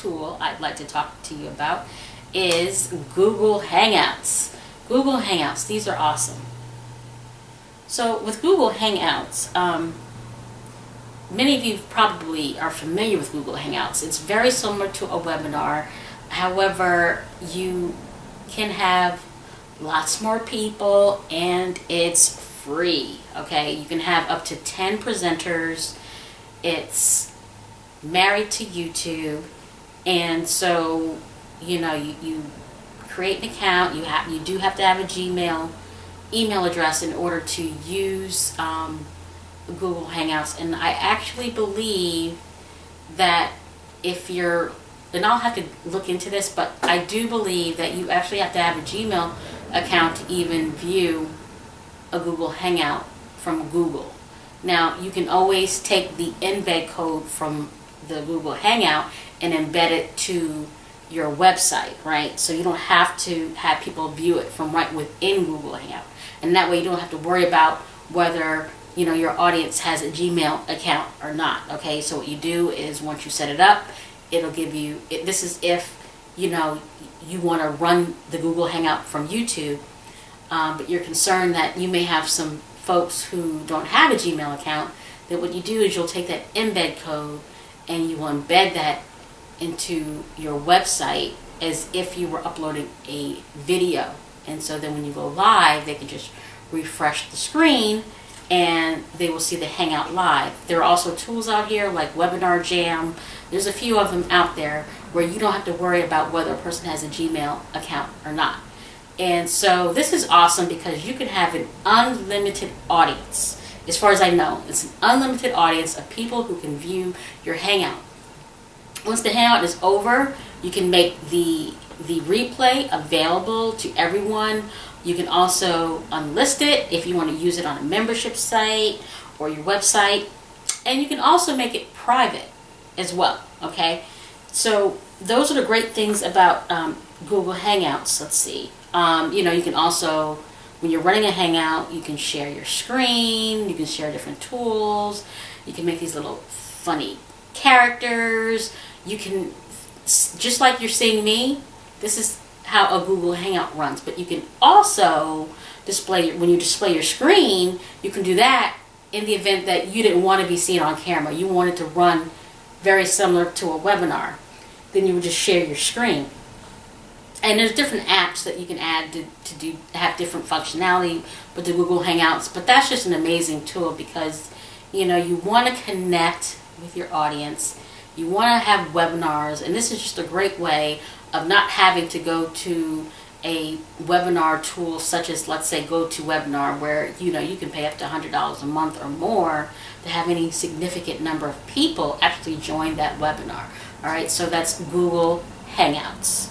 tool I'd like to talk to you about is Google Hangouts. Google Hangouts, these are awesome. So with Google Hangouts, many of you probably are familiar with Google Hangouts. It's very similar to a webinar. However, you can have lots more people and it's free. Okay, you can have up to 10 presenters. It's married to YouTube, and so you create an account. You do have to have a Gmail email address in order to use Google Hangouts. And I actually believe that if you're, and I'll have to look into this, but I do believe that you actually have to have a Gmail account to even view a Google Hangout from Google. Now, you can always take the embed code from the Google Hangout and embed it to your website, right? So you don't have to have people view it from right within Google Hangout. And that way you don't have to worry about whether your audience has a Gmail account or not. Okay, so what you do is once you set it up, it'll give you, this is if you want to run the Google Hangout from YouTube, but you're concerned that you may have some folks who don't have a Gmail account. Then what you do is you'll take that embed code and you will embed that into your website as if you were uploading a video. And so then when you go live, they can just refresh the screen and they will see the Hangout live. There are also tools out here like Webinar Jam. There's a few of them out there where you don't have to worry about whether a person has a Gmail account or not. And so this is awesome because you can have an unlimited audience. As far as I know, it's an unlimited audience of people who can view your Hangout. Once the Hangout is over, you can make the replay available to everyone. You can also unlist it if you want to use it on a membership site or your website. And you can also make it private as well, okay? So those are the great things about Google Hangouts. Let's see. You can also, when you're running a Hangout, you can share your screen, you can share different tools, you can make these little funny characters, you can, just like you're seeing me, this is how a Google Hangout runs, but you can also display, when you display your screen, you can do that in the event that you didn't want to be seen on camera. You wanted to run very similar to a webinar. Then you would just share your screen. And there's different apps that you can add to have different functionality with the Google Hangouts. But that's just an amazing tool because, you want to connect with your audience. You want to have webinars. And this is just a great way of not having to go to a webinar tool such as, let's say, GoToWebinar, where, you can pay up to $100 a month or more to have any significant number of people actually join that webinar. All right, so that's Google Hangouts.